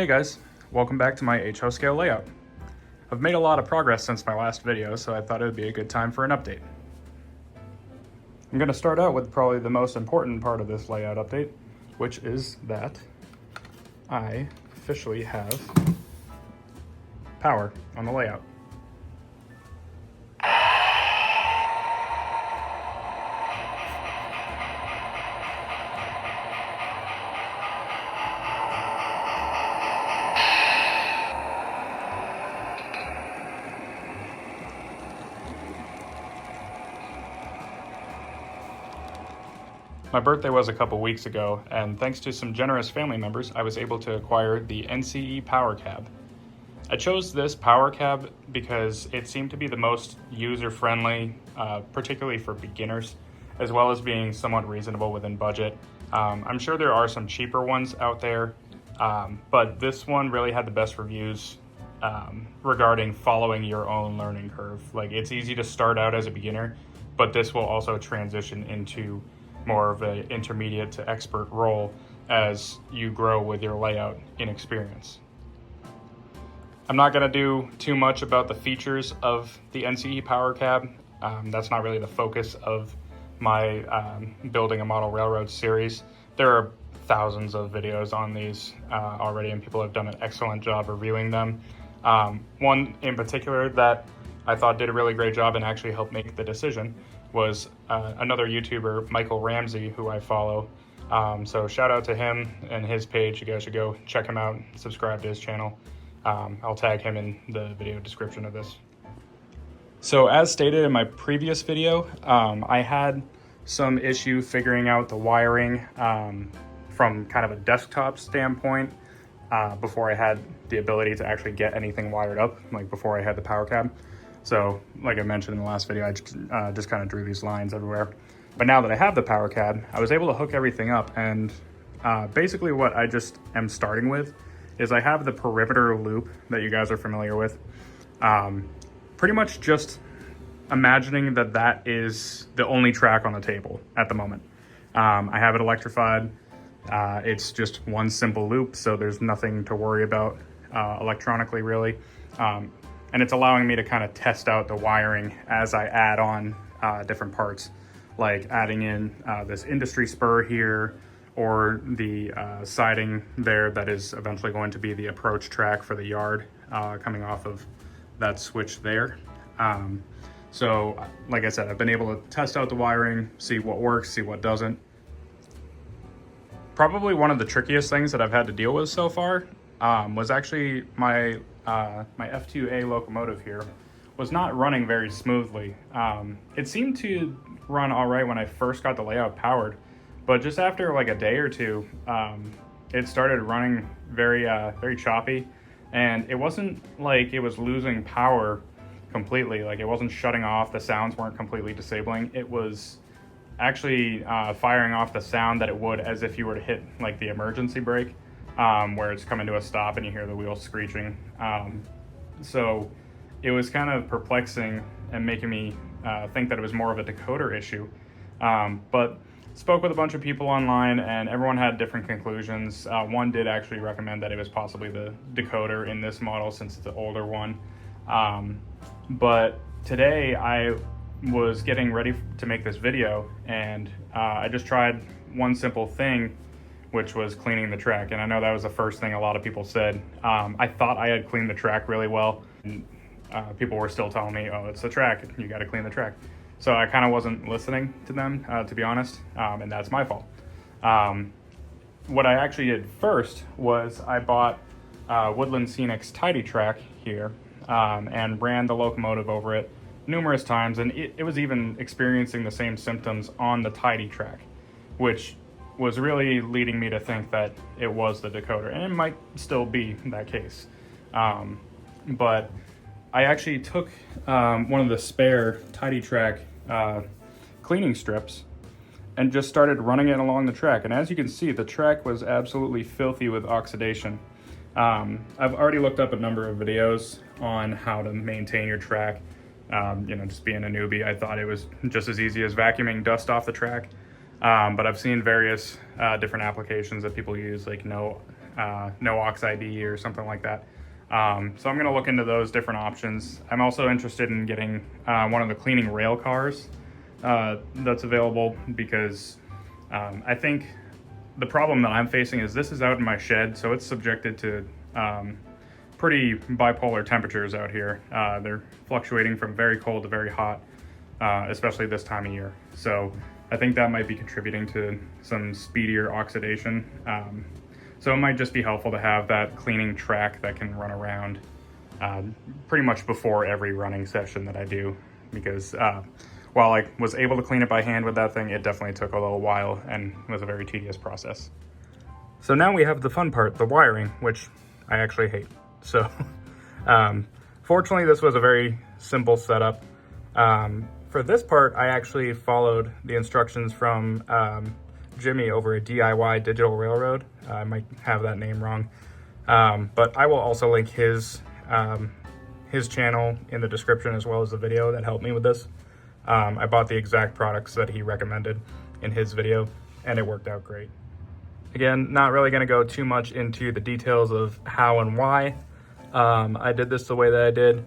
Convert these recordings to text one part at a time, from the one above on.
Hey guys, welcome back to my HO scale layout. I've made a lot of progress since my last video, so I thought it would be a good time for an update. I'm going to start out with probably the most important part of this layout update, which is that I officially have power on the layout. My birthday was a couple weeks ago, and thanks to some generous family members, I was able to acquire the NCE Power Cab. I chose this power cab because it seemed to be the most user-friendly, particularly for beginners, as well as being somewhat reasonable within budget. I'm sure there are some cheaper ones out there, but this one really had the best reviews regarding following your own learning curve. Like, it's easy to start out as a beginner, but this will also transition into more of an intermediate to expert role as you grow with your layout in experience. I'm not going to do too much about the features of the NCE Power Cab. That's not really the focus of my Building a Model Railroad series. There are thousands of videos on these already, and people have done an excellent job reviewing them. One in particular that I thought did a really great job and actually helped make the decision was another YouTuber, Michael Ramsey, who I follow. So shout out to him and his page. You guys should go check him out, subscribe to his channel. I'll tag him in the video description of this. So as stated in my previous video, I had some issue figuring out the wiring from kind of a desktop standpoint before I had the ability to actually get anything wired up, like before I had the power cab. So like I mentioned in the last video, I just kind of drew these lines everywhere. But now that I have the power cab, I was able to hook everything up, and basically what I just am starting with is I have the perimeter loop that you guys are familiar with. Pretty much just imagining that that is the only track on the table at the moment. I have it electrified. It's just one simple loop, so there's nothing to worry about electronically really. And it's allowing me to kind of test out the wiring as I add on different parts, like adding in this industry spur here, or the siding there that is eventually going to be the approach track for the yard coming off of that switch there. So like I said, I've been able to test out the wiring, see what works, see what doesn't. Probably one of the trickiest things that I've had to deal with so far was actually my F2A locomotive here was not running very smoothly. It seemed to run all right when I first got the layout powered, but just after like a day or two, it started running very choppy, and it wasn't like it was losing power completely. Like, it wasn't shutting off, the sounds weren't completely disabling. It was actually firing off the sound that it would as if you were to hit like the emergency brake, where it's coming to a stop and you hear the wheels screeching. So it was kind of perplexing and making me think that it was more of a decoder issue. But spoke with a bunch of people online, and everyone had different conclusions. One did actually recommend that it was possibly the decoder in this model since it's an older one. But today I was getting ready to make this video, and I just tried one simple thing, which was cleaning the track. And I know that was the first thing a lot of people said. I thought I had cleaned the track really well, and people were still telling me, oh, it's the track, you got to clean the track. So I kind of wasn't listening to them, to be honest, and that's my fault. What I actually did first was I bought Woodland Scenic's Tidy Track here, and ran the locomotive over it numerous times, and it was even experiencing the same symptoms on the Tidy Track, which was really leading me to think that it was the decoder, and it might still be that case. But I actually took one of the spare Tidy Track cleaning strips and just started running it along the track, and as you can see, the track was absolutely filthy with oxidation. I've already looked up a number of videos on how to maintain your track. Just being a newbie, I thought it was just as easy as vacuuming dust off the track. But I've seen various different applications that people use, like no aux ID or something like that. So I'm going to look into those different options. I'm also interested in getting one of the cleaning rail cars that's available, because I think the problem that I'm facing is this is out in my shed, so it's subjected to pretty bipolar temperatures out here. They're fluctuating from very cold to very hot, especially this time of year. So I think that might be contributing to some speedier oxidation. So it might just be helpful to have that cleaning track that can run around pretty much before every running session that I do, because while I was able to clean it by hand with that thing, it definitely took a little while and was a very tedious process. So now we have the fun part, the wiring, which I actually hate. So fortunately, this was a very simple setup. For this part, I actually followed the instructions from Jimmy over at DIY Digital Railroad. I might have that name wrong, but I will also link his channel in the description, as well as the video that helped me with this. I bought the exact products that he recommended in his video, and it worked out great. Again, not really going to go too much into the details of how and why I did this the way that I did.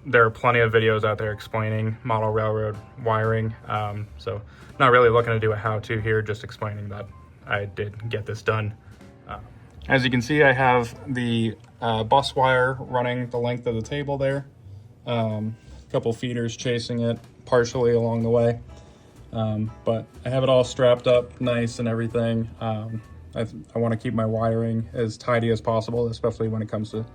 There are plenty of videos out there explaining model railroad wiring, so not really looking to do a how-to here, just explaining that I did get this done. As you can see, I have the bus wire running the length of the table there. A couple feeders chasing it partially along the way, but I have it all strapped up nice and everything. I want to keep my wiring as tidy as possible, especially when it comes to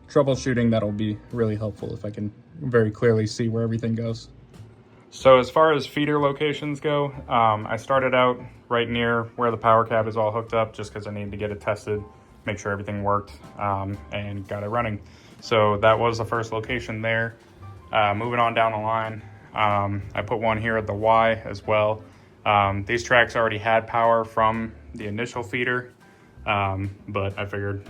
troubleshooting. That'll be really helpful if I can very clearly see where everything goes. So as far as feeder locations go, I started out right near where the power cab is all hooked up, just because I needed to get it tested, make sure everything worked, and got it running. So that was the first location there. Moving on down the line, I put one here at the Y as well. These tracks already had power from the initial feeder, but I figured,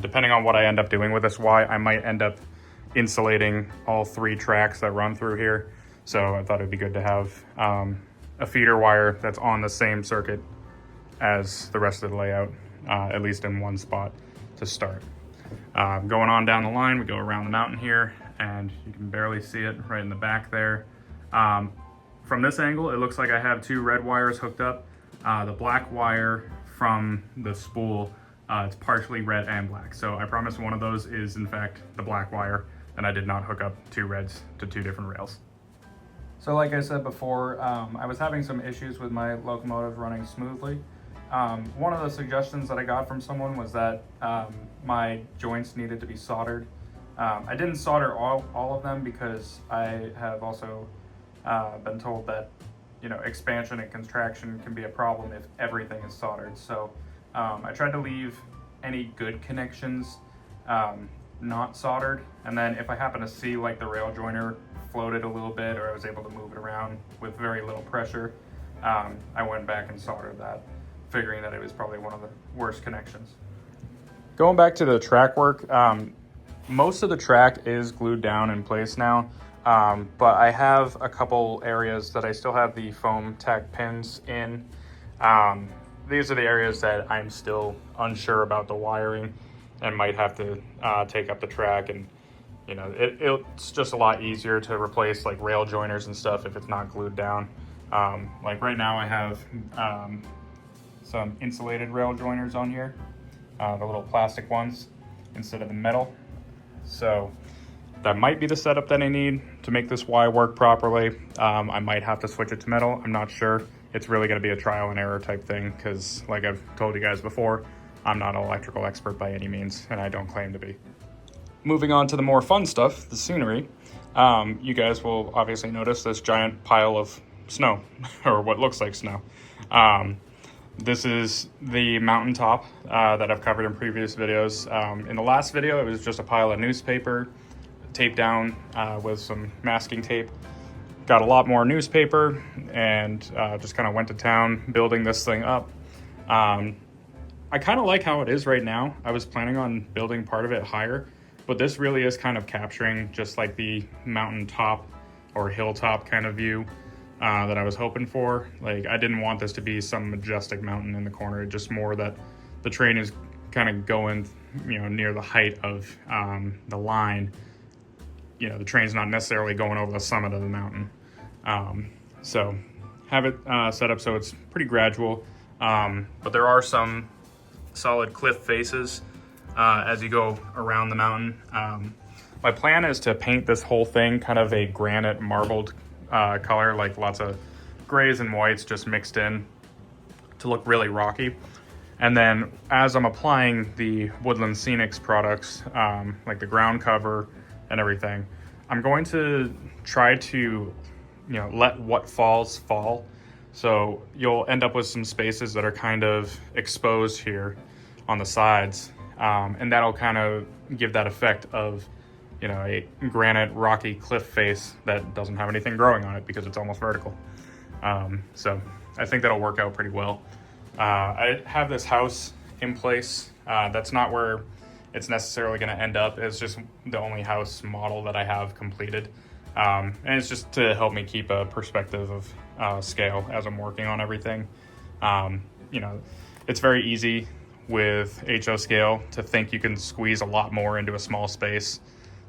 depending on what I end up doing with this Y, I might end up insulating all 3 tracks that run through here. So I thought it'd be good to have a feeder wire that's on the same circuit as the rest of the layout, at least in one spot to start. Going on down the line, we go around the mountain here, and you can barely see it right in the back there. From this angle, it looks like I have 2 red wires hooked up. The black wire from the spool, it's partially red and black. So I promise one of those is in fact the black wire, and I did not hook up 2 reds to 2 different rails. So like I said before, I was having some issues with my locomotive running smoothly. One of the suggestions that I got from someone was that my joints needed to be soldered. I didn't solder all of them, because I have also been told that expansion and contraction can be a problem if everything is soldered. So I tried to leave any good connections not soldered, and then if I happen to see like the rail joiner floated a little bit, or I was able to move it around with very little pressure, I went back and soldered that, figuring that it was probably one of the worst connections. Going back to the track work, most of the track is glued down in place now, but I have a couple areas that I still have the foam tack pins in. These are the areas that I'm still unsure about the wiring and might have to take up the track, and it's just a lot easier to replace like rail joiners and stuff if it's not glued down. Like right now I have some insulated rail joiners on here, the little plastic ones instead of the metal. So that might be the setup that I need to make this Y work properly. I might have to switch it to metal. I'm not sure. It's really going to be a trial and error type thing, because like I've told you guys before, I'm not an electrical expert by any means, and I don't claim to be. Moving on to the more fun stuff, the scenery. You guys will obviously notice this giant pile of snow, or what looks like snow. This is the mountaintop that I've covered in previous videos. In the last video, it was just a pile of newspaper taped down with some masking tape. Got a lot more newspaper and just kind of went to town building this thing up. I kind of like how it is right now. I was planning on building part of it higher, but this really is kind of capturing just like the mountaintop or hilltop kind of view that I was hoping for. Like, I didn't want this to be some majestic mountain in the corner, just more that the train is kind of going, near the height of the line, the train's not necessarily going over the summit of the mountain. So have it set up so it's pretty gradual, but there are some solid cliff faces as you go around the mountain. My plan is to paint this whole thing kind of a granite marbled color, like lots of grays and whites just mixed in to look really rocky. And then as I'm applying the Woodland Scenics products, like the ground cover and everything, I'm going to try to, let what falls fall. So you'll end up with some spaces that are kind of exposed here on the sides. And that'll kind of give that effect of, a granite rocky cliff face that doesn't have anything growing on it because it's almost vertical. So I think that'll work out pretty well. I have this house in place. That's not where it's necessarily going to end up. It's just the only house model that I have completed. And it's just to help me keep a perspective of scale as I'm working on everything. It's very easy with HO scale to think you can squeeze a lot more into a small space.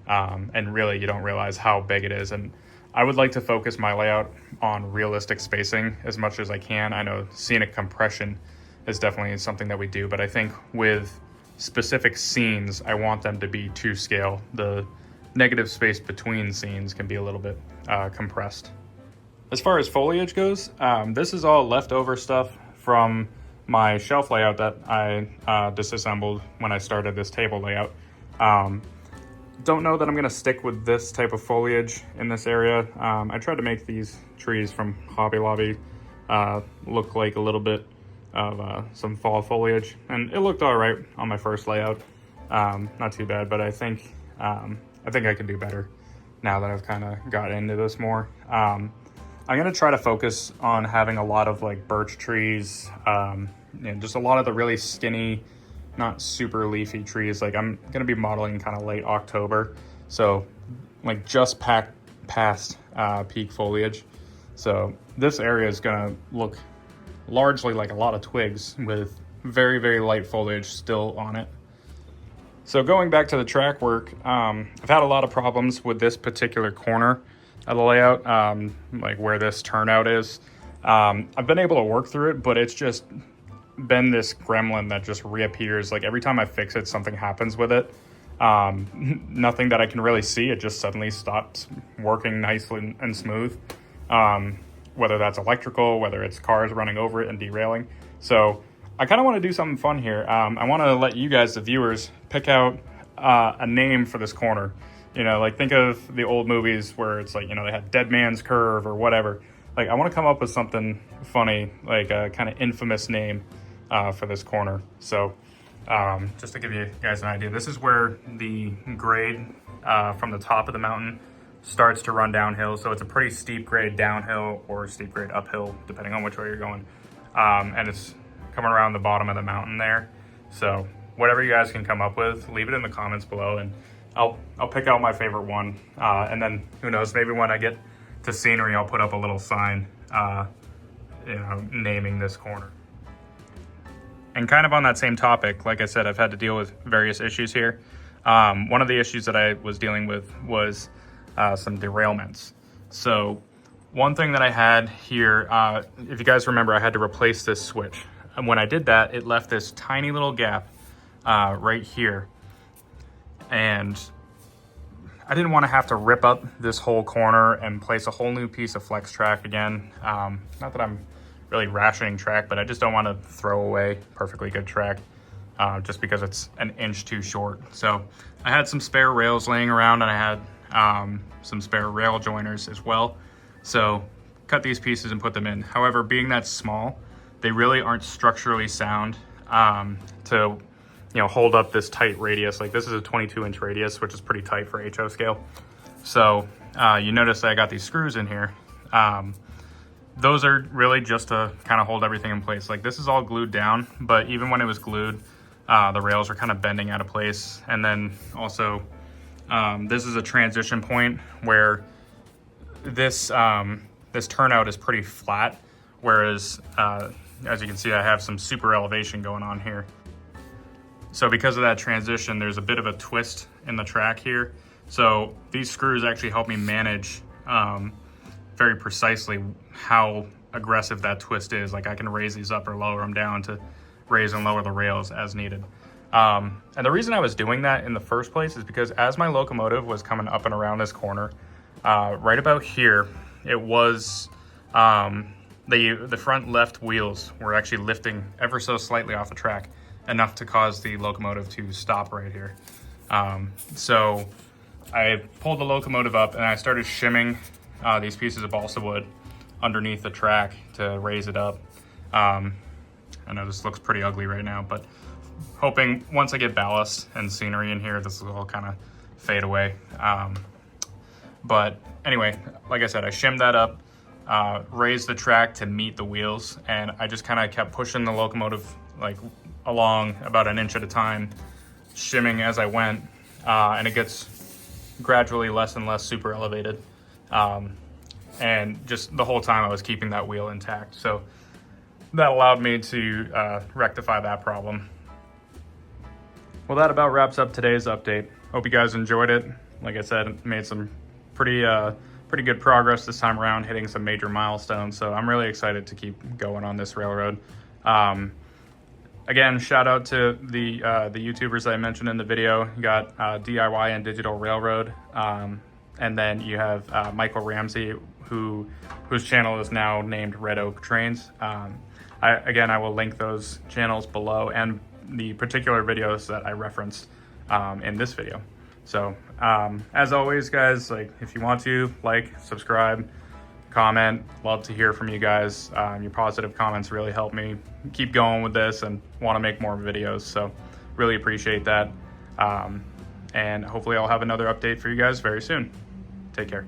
And really you don't realize how big it is. And I would like to focus my layout on realistic spacing as much as I can. I know scenic compression is definitely something that we do, but I think with specific scenes, I want them to be to scale. The negative space between scenes can be a little bit compressed. As far as foliage goes, this is all leftover stuff from my shelf layout that I disassembled when I started this table layout. Don't know that I'm gonna stick with this type of foliage in this area. I tried to make these trees from Hobby Lobby look like a little bit of some fall foliage, and it looked all right on my first layout. Not too bad, but I think I can do better now that I've kind of got into this more. I'm gonna try to focus on having a lot of like birch trees, and just a lot of the really skinny, not super leafy trees. Like I'm gonna be modeling kind of late October, so like just past peak foliage. So this area is gonna look largely like a lot of twigs with very, very light foliage still on it. So going back to the track work, I've had a lot of problems with this particular corner of the layout, like where this turnout is. I've been able to work through it, but it's just been this gremlin that just reappears. Like every time I fix it, something happens with it. Nothing that I can really see. It just suddenly stops working nicely and smooth. Whether that's electrical, whether it's cars running over it and derailing. So I kind of want to do something fun here. I want to let you guys, the viewers, pick out a name for this corner. Like think of the old movies where it's like, they had Dead Man's Curve or whatever. Like I want to come up with something funny, like a kind of infamous name for this corner. So just to give you guys an idea, this is where the grade from the top of the mountain starts to run downhill. So it's a pretty steep grade downhill or steep grade uphill, depending on which way you're going. And it's coming around the bottom of the mountain there. So whatever you guys can come up with, leave it in the comments below, and I'll pick out my favorite one. And then who knows, maybe when I get to scenery, I'll put up a little sign, naming this corner. And kind of on that same topic, like I said, I've had to deal with various issues here. One of the issues that I was dealing with was some derailments. So one thing that I had here, if you guys remember, I had to replace this switch. And when I did that, it left this tiny little gap right here. And I didn't want to have to rip up this whole corner and place a whole new piece of flex track again. Not that I'm really rationing track, but I just don't want to throw away perfectly good track just because it's an inch too short. So I had some spare rails laying around, and I had some spare rail joiners as well. So cut these pieces and put them in. However, being that small, they really aren't structurally sound to hold up this tight radius. Like this is a 22-inch radius, which is pretty tight for HO scale. So you notice that I got these screws in here. Those are really just to kind of hold everything in place. Like this is all glued down, but even when it was glued, the rails were kind of bending out of place. And then also, this is a transition point where this turnout is pretty flat, whereas as you can see, I have some super elevation going on here. So because of that transition, there's a bit of a twist in the track here. So these screws actually help me manage very precisely how aggressive that twist is. Like I can raise these up or lower them down to raise and lower the rails as needed. And the reason I was doing that in the first place is because as my locomotive was coming up and around this corner, right about here, it was the front left wheels were actually lifting ever so slightly off the track, enough to cause the locomotive to stop right here. So I pulled the locomotive up and I started shimming these pieces of balsa wood underneath the track to raise it up. I know this looks pretty ugly right now, but hoping once I get ballast and scenery in here, this will all kind of fade away. But anyway, like I said, I shimmed that up, raised the track to meet the wheels, and I just kind of kept pushing the locomotive like along about an inch at a time, shimming as I went, and it gets gradually less and less super elevated. And just the whole time I was keeping that wheel intact. So that allowed me to rectify that problem. Well, that about wraps up today's update. Hope you guys enjoyed it. Like I said, made some pretty good progress this time around, hitting some major milestones. So I'm really excited to keep going on this railroad. Again, shout out to the YouTubers that I mentioned in the video. You got DIY and Digital Railroad, and then you have Michael Ramsey, whose channel is now named Red Oak Trains. I will link those channels below and the particular videos that I referenced in this video. So as always, guys, like if you want to like, subscribe, comment, love to hear from you guys. Your positive comments really help me keep going with this and want to make more videos. So really appreciate that. And hopefully I'll have another update for you guys very soon. Take care.